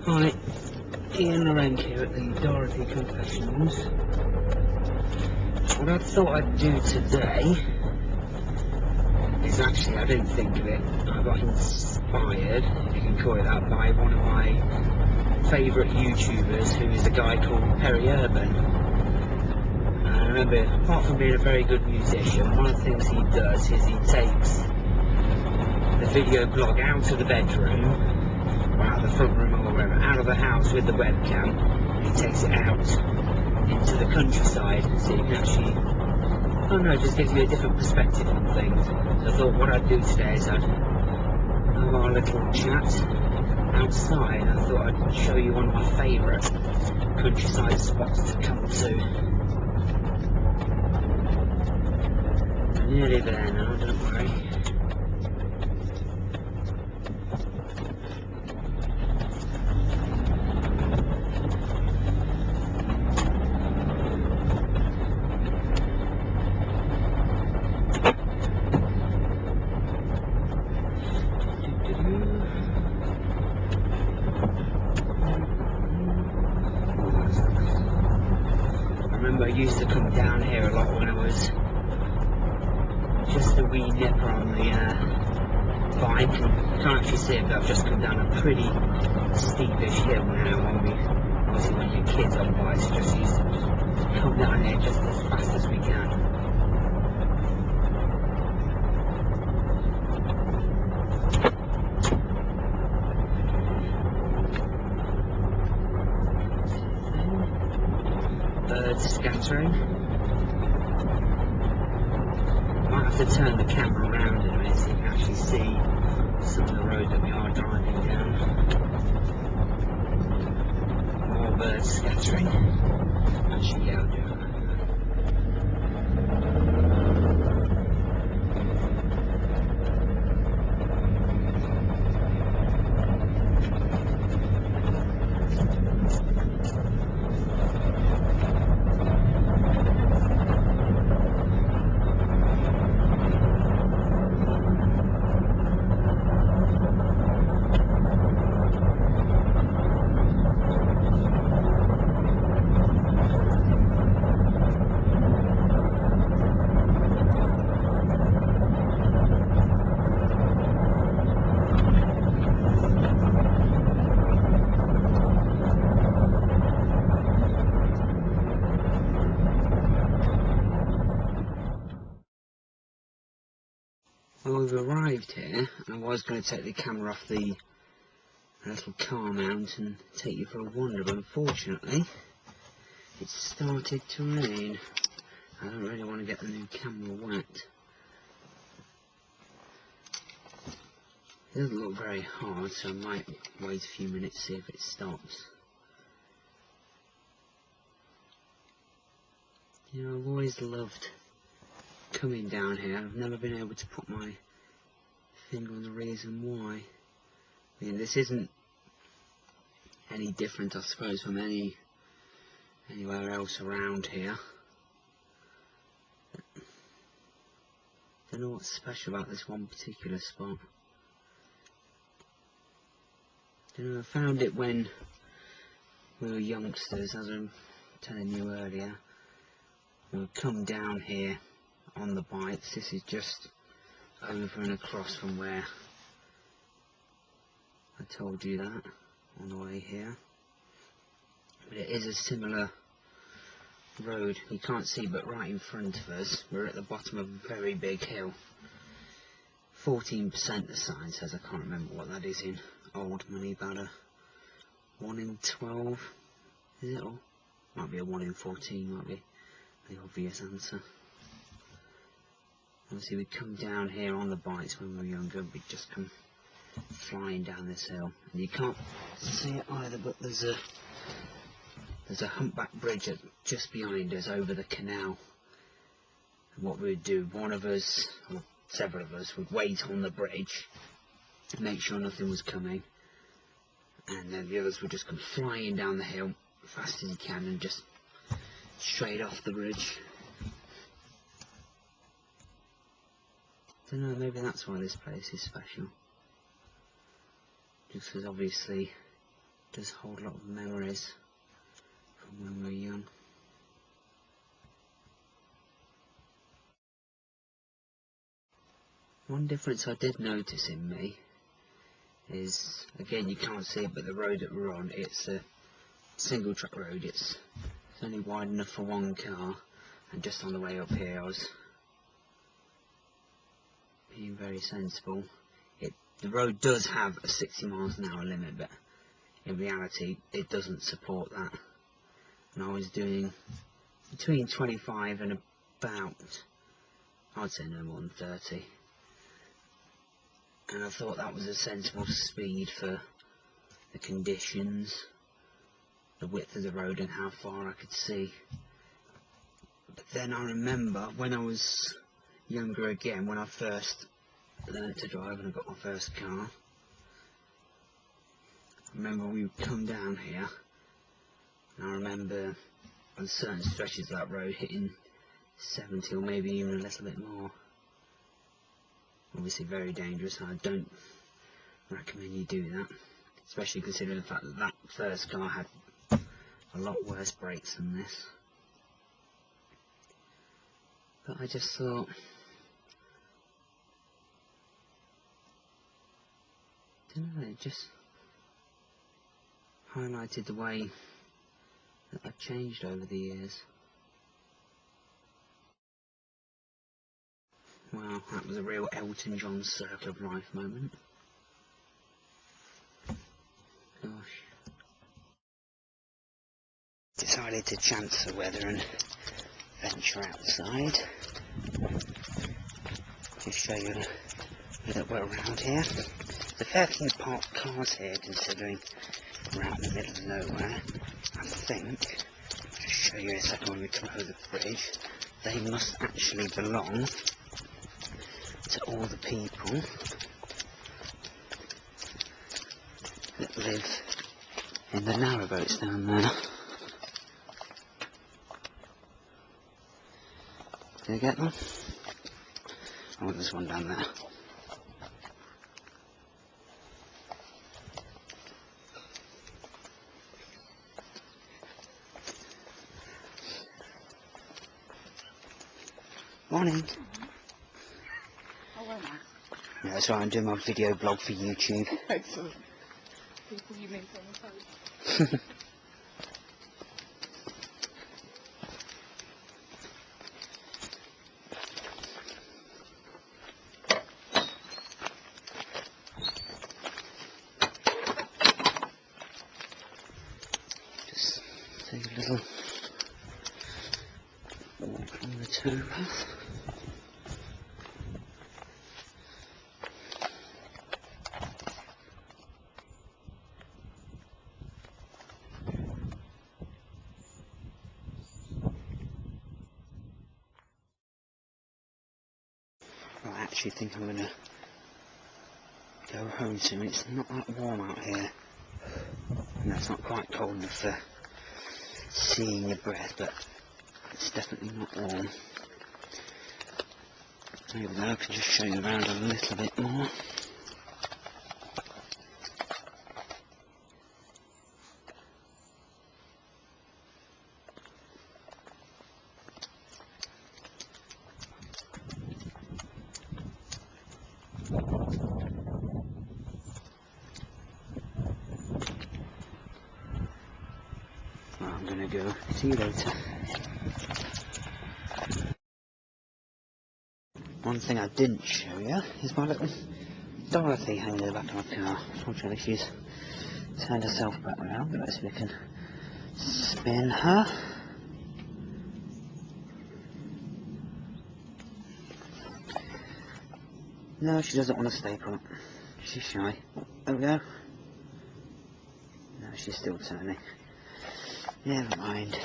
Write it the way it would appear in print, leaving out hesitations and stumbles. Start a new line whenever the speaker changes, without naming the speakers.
Hi, Ian Lorenz here at the Dorothy Confessionals. What I thought I'd do today is actually, I didn't think of it, I got inspired, if you can call it that, by one of my favourite YouTubers, who is a guy called PeriUrban. And I remember, apart from being a very good musician, one of the things he does is he takes the video blog out of the bedroom, or out of the front room or wherever, out of the house with the webcam, and he takes it out into the countryside, so you can actually, I don't know, it just gives you a different perspective on things. So I thought what I'd do today is I'd have our little chat outside. I thought I'd show you one of my favourite countryside spots to come to. I'm nearly there now, don't worry. I used to come down here a lot when I was just a wee nipper on the bike, and you can't actually see it, but I've just come down a pretty steepish hill now. Obviously when you're kids on bikes, you just used to come down here just as fast as we can. Birds scattering. Might have to turn the camera around in a minute so you can actually see some of the road that we are driving down. More birds scattering. Actually, yeah, I'll do it. Well, we've arrived here, and I was going to take the camera off the little car mount and take you for a wander, but unfortunately it started to rain. I don't really want to get the new camera wet. It doesn't look very hard, so I might wait a few minutes, see if it stops. You know, I've always loved coming down here. I've never been able to put my finger on the reason why. I mean, this isn't any different, I suppose, from anywhere else around here. I don't know what's special about this one particular spot. You know, I found it when we were youngsters, as I'm telling you earlier. We would come down here on the bikes. This is just over and across from where I told you that on the way here. But it is a similar road. You can't see, but right in front of us, we're at the bottom of a very big hill. 14% the sign says. I can't remember what that is in old money, about a 1 in 12, is it? Or might be a 1 in 14, might be the obvious answer. Obviously we'd come down here on the bikes when we were younger, and we'd just come flying down this hill. And you can't see it either, but there's a humpback bridge just behind us over the canal. And what we'd do, one of us, or several of us, would wait on the bridge to make sure nothing was coming, and then the others would just come flying down the hill fast as you can and just straight off the bridge. I don't know, maybe that's why this place is special. Just because obviously does hold a lot of memories from when we were young. One difference I did notice in me is, again, you can't see it, but the road that we're on, it's a single track road. It's only wide enough for one car, and just on the way up here I was being very sensible. The road does have a 60 miles an hour limit, but in reality it doesn't support that, and I was doing between 25 and about, I'd say no more than 30, and I thought that was a sensible speed for the conditions, the width of the road and how far I could see. But then I remember when I was younger again, when I first learned to drive and I got my first car, I remember we would come down here, and I remember on certain stretches of that road hitting 70 or maybe even a little bit more. Obviously very dangerous, and I don't recommend you do that, especially considering the fact that that first car had a lot worse brakes than this. But I just thought, I don't know, it just highlighted the way that I've changed over the years. Wow, that was a real Elton John Circle of Life moment. Gosh. Decided to chance the weather and venture outside. Just show you a little bit around here. There's a fair few parked cars here, considering we're out in the middle of nowhere. I think, I'll show you in a second when we come over the bridge, they must actually belong to all the people that live in the narrowboats down there. Do you get them? Oh, there's one down there. Morning.
Oh, well,
Yeah, that's right, I'm doing my video blog for YouTube.
excellent. People you meet on the phone.
Just take a little walk along the towpath. I actually think I'm going to go home soon. It's not that warm out here. No, it's not quite cold enough for seeing your breath, but it's definitely not warm. Maybe I can just show you around a little bit more. I'm gonna go. See you later. One thing I didn't show you is my little Dorothy hanging in the back of my car. Unfortunately, she's turned herself back around, but let's see if we can spin her. No, she doesn't want to stay put. She's shy. There we go. No, she's still turning. Never mind.